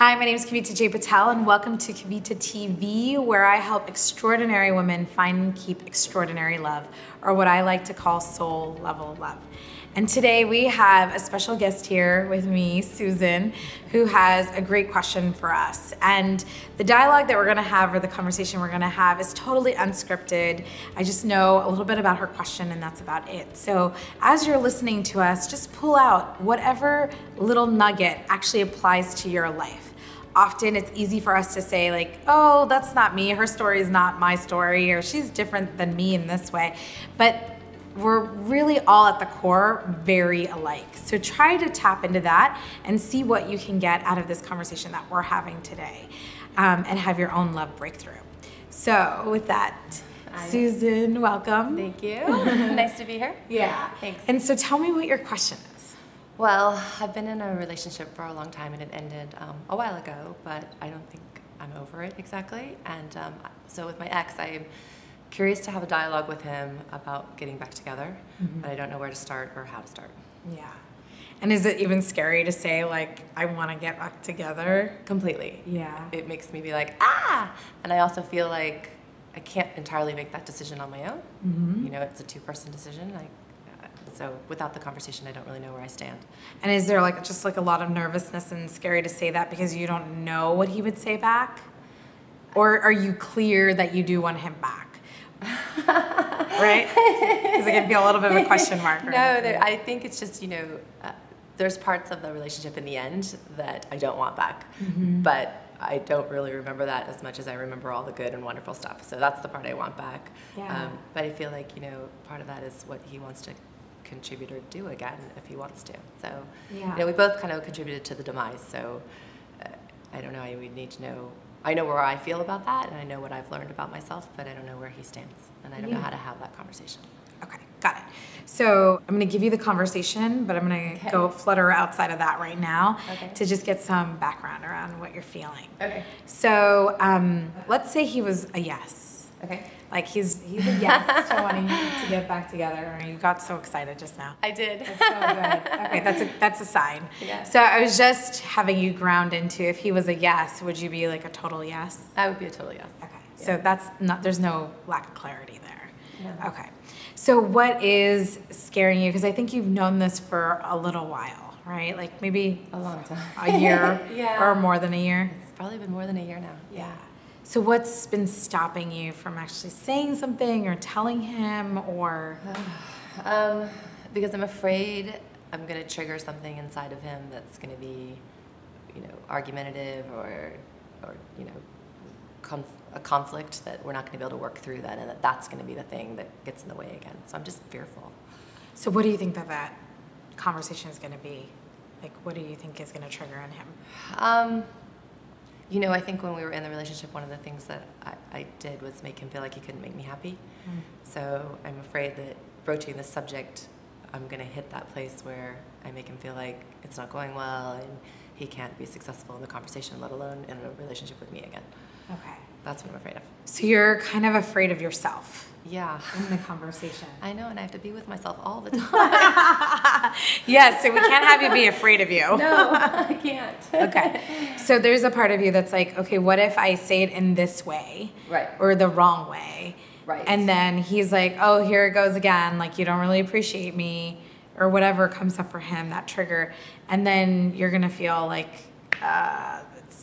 Hi, my name is Kavita and welcome to KavitaTV, where I help extraordinary women find and keep extraordinary love, or what I like to call soul level love. And today we have a special guest here with me, Susan, who has a great question for us. And the dialogue that we're gonna have, or the conversation we're gonna have, is totally unscripted. I just know a little bit about her question and that's about it. So as you're listening to us, just pull out whatever little nugget actually applies to your life. Often it's easy for us to say like, oh, that's not me, her story is not my story, or she's different than me in this way. But we're really all at the core very alike. So try to tap into that and see what you can get out of this conversation that we're having today, and have your own love breakthrough. So with that, Susan, welcome. Thank you. Nice to be here. Yeah. Thanks. And so tell me what your question is. Well, I've been in a relationship for a long time and it ended a while ago, but I don't think I'm over it exactly. And so with my ex, I'm curious to have a dialogue with him about getting back together, but I don't know where to start or how to start. Yeah. And is it even scary to say like, I want to get back together? Completely. Yeah. It makes me be like, ah! And I also feel like I can't entirely make that decision on my own. You know, it's a two-person decision. So without the conversation, I don't really know where I stand. And is there like just like a lot of nervousness and scary to say that because you don't know what he would say back? Or are you clear that you do want him back? Right? Because it can be a little bit of a question mark. No, I think it's just, you know, there's parts of the relationship in the end that I don't want back. But I don't really remember that as much as I remember all the good and wonderful stuff. So that's the part I want back. Yeah. But I feel like, you know, part of that is what he wants to contribute or do again if he wants to. So, yeah. You know, we both kind of contributed to the demise. So I don't know, I would need to know. I know where I feel about that, and I know what I've learned about myself, but I don't know where he stands, and I don't know how to have that conversation. Okay, got it. So I'm going to give you the conversation, but I'm going to go flutter outside of that right now to just get some background around what you're feeling. Okay. So let's say he was a yes. Okay. Like he's a yes to wanting to get back together. You got so excited just now. I did. That's so good. Okay, that's a sign. Yeah. So I was just having you ground into, if he was a yes, would you be like a total yes? I would be a total yes. Okay. Yeah. So that's not, there's no lack of clarity there. No. Okay. So what is scaring you? Because I think you've known this for a little while, right? Like maybe a long time. A year Yeah. or more than a year? It's probably been more than a year now. Yeah. So what's been stopping you from actually saying something or telling him, or? Because I'm afraid I'm going to trigger something inside of him that's going to be, you know, argumentative or you know, a conflict that we're not going to be able to work through that, and that's going to be the thing that gets in the way again. So I'm just fearful. So what do you think that conversation is going to be? Like, what do you think is going to trigger in him? You know, I think when we were in the relationship, one of the things that I did was make him feel like he couldn't make me happy. So I'm afraid that broaching this subject, I'm going to hit that place where I make him feel like it's not going well and he can't be successful in the conversation, let alone in a relationship with me again. Okay. That's what I'm afraid of. So you're kind of afraid of yourself. Yeah. In the conversation. I know, and I have to be with myself all the time. Yes, so we can't have you be afraid of you. No, I can't. Okay. So there's a part of you that's like, okay, what if I say it in this way? Right. Or the wrong way? Right. And then he's like, oh, here it goes again. Like, you don't really appreciate me, or whatever comes up for him, that trigger. And then you're going to feel like,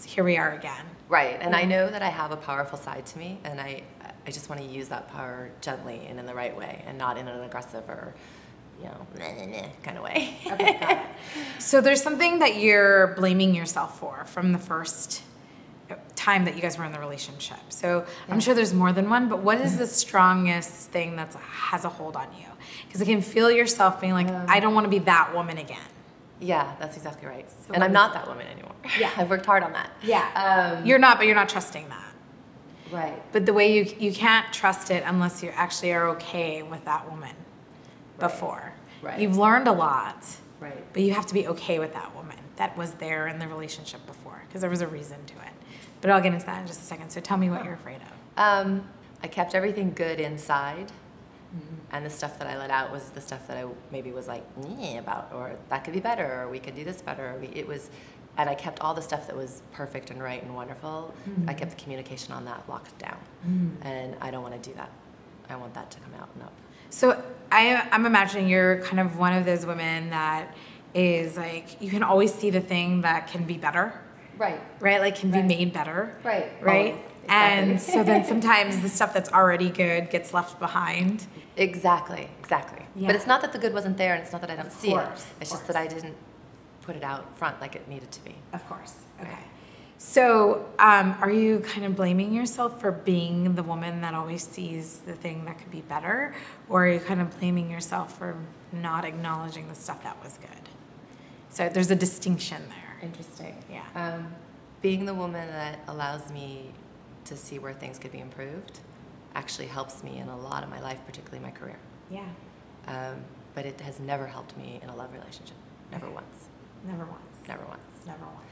here we are again. Right. And I know that I have a powerful side to me, and I just want to use that power gently and in the right way, and not in an aggressive or, you know, kind of way. Okay, got it. So there's something that you're blaming yourself for from the first time that you guys were in the relationship. So I'm sure there's more than one, but what is the strongest thing that has a hold on you? Because I can feel yourself being like, I don't want to be that woman again. Yeah, that's exactly right. So and I'm not that woman anymore. Yeah. I've worked hard on that. Yeah. You're not, but you're not trusting that. Right. But the way you can't trust it unless you actually are okay with that woman before. Right. You've learned a lot. Right. But you have to be okay with that woman that was there in the relationship before, because there was a reason to it. But I'll get into that in just a second. So tell me what you're afraid of. I kept everything good inside. And the stuff that I let out was the stuff that I maybe was like, about, or that could be better, or we could do this better. It was and I kept all the stuff that was perfect and right and wonderful. I kept the communication on that locked down, and I don't want to do that. I want that to come out and up. So I'm imagining you're kind of one of those women that is like, you can always see the thing that can be better. Right. Right? Like can be made better. Right. Right? Exactly. And so then sometimes the stuff that's already good gets left behind. Exactly. Yeah. But it's not that the good wasn't there, and it's not that I don't see it. It's just that I course. didn't put it out front like it needed to be. Of course. Okay. So are you kind of blaming yourself for being the woman that always sees the thing that could be better? Or are you kind of blaming yourself for not acknowledging the stuff that was good? So there's a distinction there. Interesting. Yeah. Being the woman that allows me to see where things could be improved actually helps me in a lot of my life, particularly my career. Yeah. But it has never helped me in a love relationship. Never once. Never once. Never once. Never once.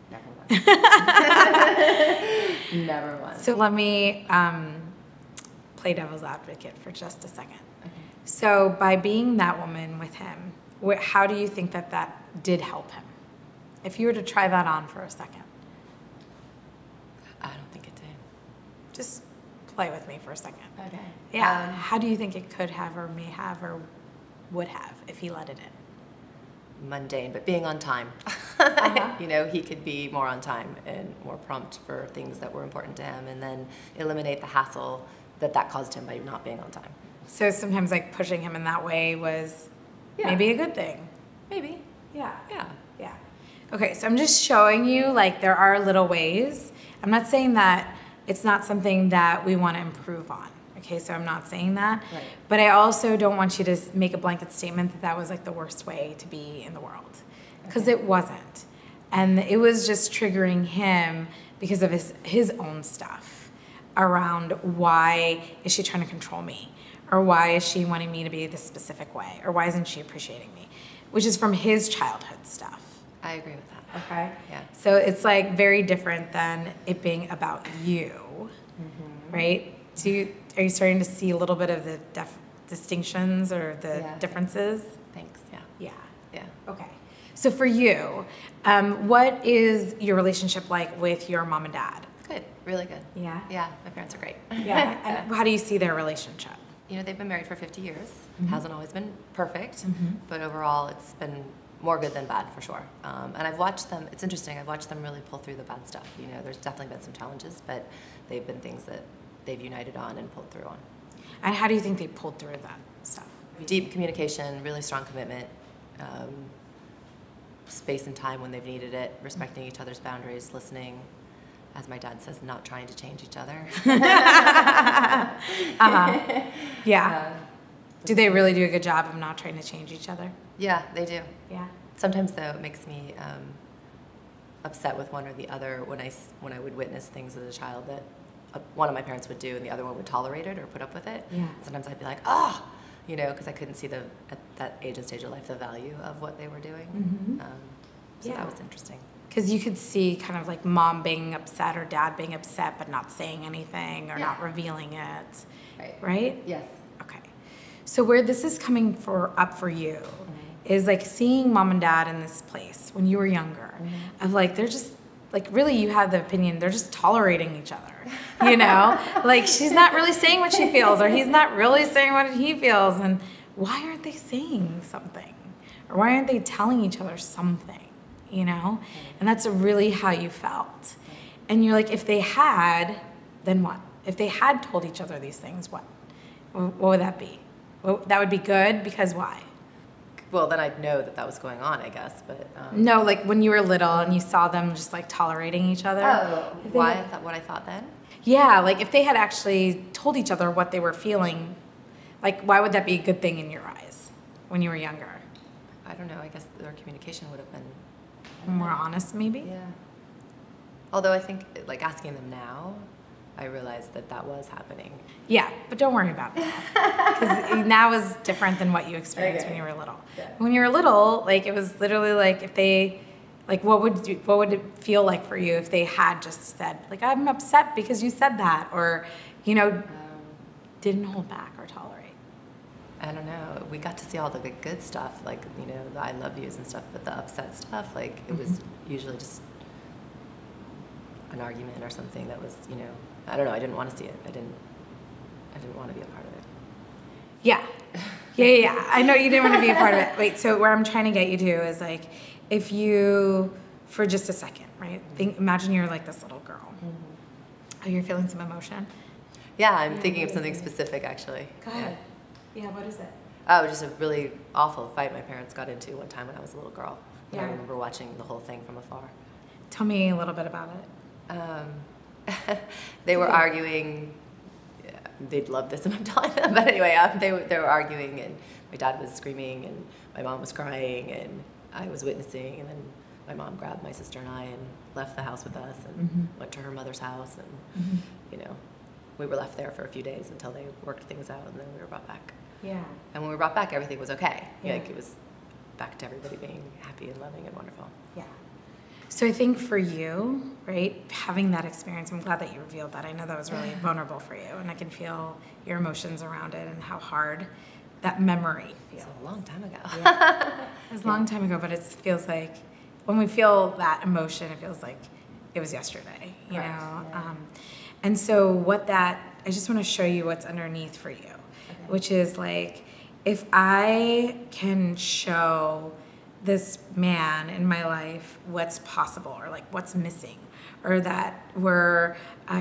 Never once. Never once. So let me play devil's advocate for just a second. Okay. So by being that woman with him, how do you think that that did help him? If you were to try that on for a second. I don't think it did. Just play with me for a second. Okay. Yeah. How do you think it could have or may have or would have if he let it in? Mundane, but being on time. You know, he could be more on time and more prompt for things that were important to him, and then eliminate the hassle that caused him by not being on time. So sometimes like pushing him in that way was maybe a good thing. Maybe. Yeah. Yeah. Yeah. Okay, so I'm just showing you like there are little ways. I'm not saying that it's not something that we want to improve on. Okay, so I'm not saying that. Right. But I also don't want you to make a blanket statement that that was like the worst way to be in the world. Because it wasn't. And it was just triggering him because of his own stuff around why is she trying to control me? Or why is she wanting me to be this specific way? Or why isn't she appreciating me? Which is from his childhood stuff. I agree with that. Okay? Yeah. So it's like very different than it being about you, right? Are you starting to see a little bit of the distinctions or the differences? Thanks. Yeah. Yeah. Yeah. Okay. So for you, what is your relationship like with your mom and dad? Good. Really good. Yeah? Yeah. My parents are great. Yeah. And how do you see their relationship? You know, they've been married for 50 years. Hasn't always been perfect, but overall it's been more good than bad for sure. And I've watched them, it's interesting, I've watched them really pull through the bad stuff. You know, there's definitely been some challenges, but they've been things that they've united on and pulled through on. And how do you think they pulled through that stuff? Deep communication, really strong commitment, space and time when they've needed it, respecting each other's boundaries, listening, as my dad says, not trying to change each other. Yeah. Do they really do a good job of not trying to change each other? Yeah, they do. Yeah. Sometimes, though, it makes me upset with one or the other when I would witness things as a child that one of my parents would do and the other one would tolerate it or put up with it. Yeah. Sometimes I'd be like, oh, you know, because I couldn't see at that age and stage of life the value of what they were doing. So that was interesting. Because you could see kind of like mom being upset or dad being upset but not saying anything or not revealing it. Right? Yes. Okay. So where this is coming up for you is like seeing mom and dad in this place when you were younger of like they're just like really you had the opinion they're just tolerating each other, you know? Like she's not really saying what she feels or he's not really saying what he feels, and why aren't they saying something? Or why aren't they telling each other something, you know? And that's really how you felt. And you're like, if they had, then what? If they had told each other these things, what? What would that be? Well, that would be good because why? Well, then I'd know that was going on, I guess. But no, like when you were little and you saw them just like tolerating each other. Oh, why? What I thought then? Yeah, like if they had actually told each other what they were feeling, like why would that be a good thing in your eyes when you were younger? I don't know. I guess their communication would have been more honest, maybe. Yeah. Although I think, like asking them now, I realized that was happening. Yeah, but don't worry about that. Because now is different than what you experienced when you were little. Yeah. When you were little, like it was literally like if they, like what would it feel like for you if they had just said, like, I'm upset because you said that, or, you know, didn't hold back or tolerate? I don't know. We got to see all the good stuff, like, you know, the I love yous and stuff, but the upset stuff, like, it was usually just an argument or something that was, you know, I don't know. I didn't want to see it. I didn't want to be a part of it. Yeah. Yeah. I know you didn't want to be a part of it. Wait, so where I'm trying to get you to is like, if you, for just a second, right? Imagine you're like this little girl. Oh, you're feeling some emotion? Yeah, I'm thinking of something specific, actually. Go ahead. Yeah, what is it? Oh, just a really awful fight my parents got into one time when I was a little girl. And I remember watching the whole thing from afar. Tell me a little bit about it. They were arguing. Yeah, they'd love this if I'm telling them. But anyway, they were arguing, and my dad was screaming, and my mom was crying, and I was witnessing. And then my mom grabbed my sister and I and left the house with us and went to her mother's house. And, you know, we were left there for a few days until they worked things out, and then we were brought back. Yeah. And when we were brought back, everything was okay. Yeah. Like, it was back to everybody being happy and loving and wonderful. Yeah. So I think for you, right, having that experience, I'm glad that you revealed that. I know that was really vulnerable for you, and I can feel your emotions around it and how hard that memory feels. It was a long time ago. Yeah. It was a long time ago, but it feels like when we feel that emotion, it feels like it was yesterday, you know? Yeah. And so I just want to show you what's underneath for you, which is like, if I can show this man in my life what's possible, or like what's missing, or that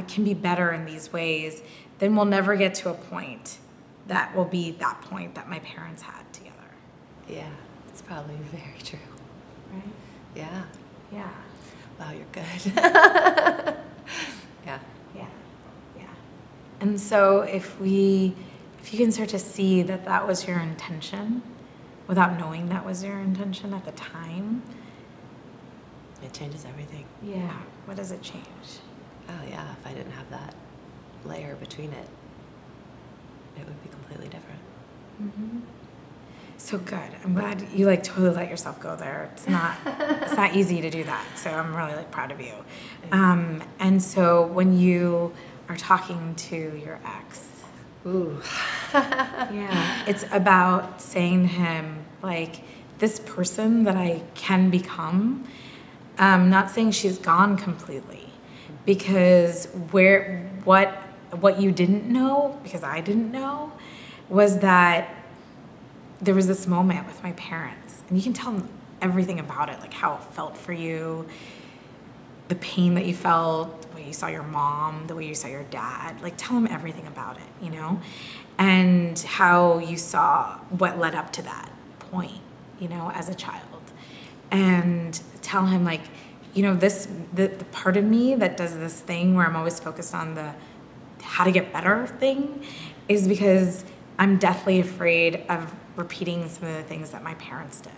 can be better in these ways, then we'll never get to a point that will be that point that my parents had together. Yeah, it's probably very true. Right? Yeah. Yeah. Wow, you're good. Yeah. Yeah. Yeah. And so if you can start to see that that was your intention, without knowing that was your intention at the time. It changes everything. Yeah. What does it change? Oh, yeah. If I didn't have that layer between it, it would be completely different. So good. I'm glad you like totally let yourself go there. It's not easy to do that. So I'm really like proud of you. And so when you are talking to your ex, ooh. yeah, it's about saying to him, like, this person that I can become, not saying she's gone completely, because what you didn't know, because I didn't know, was that there was this moment with my parents, and you can tell them everything about it, like how it felt for you, the pain that you felt, the way you saw your mom, the way you saw your dad, like tell them everything about it, you know, and how you saw what led up to that point, you know, as a child, and tell him, like, you know, the part of me that does this thing where I'm always focused on the how to get better thing is because I'm deathly afraid of repeating some of the things that my parents did.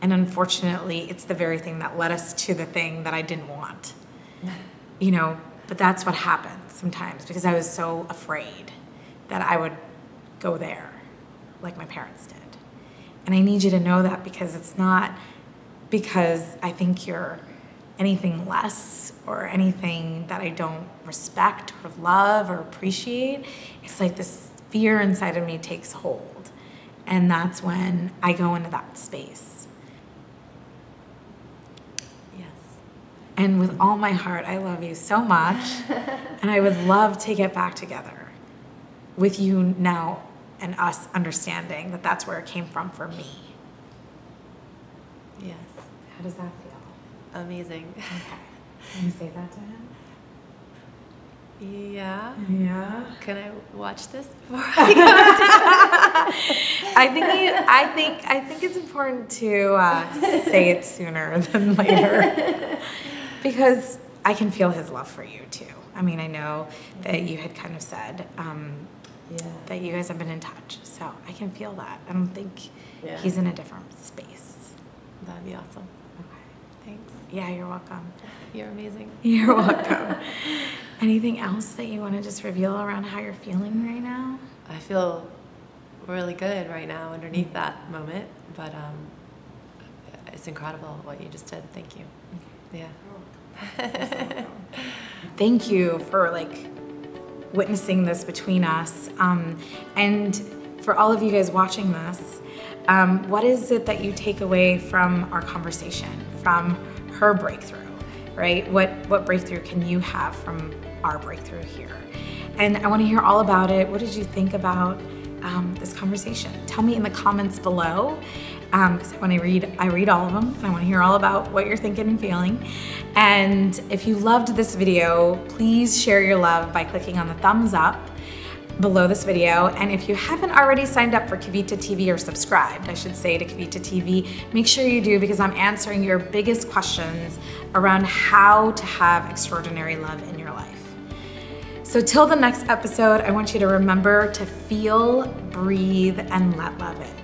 And unfortunately, it's the very thing that led us to the thing that I didn't want. You know, but that's what happens sometimes, because I was so afraid that I would go there like my parents did. And I need you to know that, because it's not because I think you're anything less or anything that I don't respect or love or appreciate. It's like this fear inside of me takes hold. And that's when I go into that space. Yes. And with all my heart, I love you so much. And I would love to get back together with you now, and us understanding that that's where it came from for me. Yes. How does that feel? Amazing. Okay. Can you say that to him? Yeah. Yeah. Can I watch this before I go? I think it's important to say it sooner than later, because I can feel his love for you too. I mean, I know that you had kind of said that you guys have been in touch, so I can feel that. I don't think he's in a different space. That'd be awesome. Okay. Thanks. Yeah, you're welcome. You're amazing. You're welcome. Anything else that you want to just reveal around how you're feeling right now? I feel really good right now underneath that moment, but it's incredible what you just did. Thank you. Yeah. Thank you for like witnessing this between us. And for all of you guys watching this, what is it that you take away from our conversation, from her breakthrough, right? What breakthrough can you have from our breakthrough here? And I want to hear all about it. What did you think about this conversation? Tell me in the comments below, because I read all of them, and I want to hear all about what you're thinking and feeling. And if you loved this video, please share your love by clicking on the thumbs up below this video. And if you haven't already signed up for Kavita TV, or subscribed, I should say, to Kavita TV, make sure you do, because I'm answering your biggest questions around how to have extraordinary love in your life. So till the next episode, I want you to remember to feel, breathe, and let love in.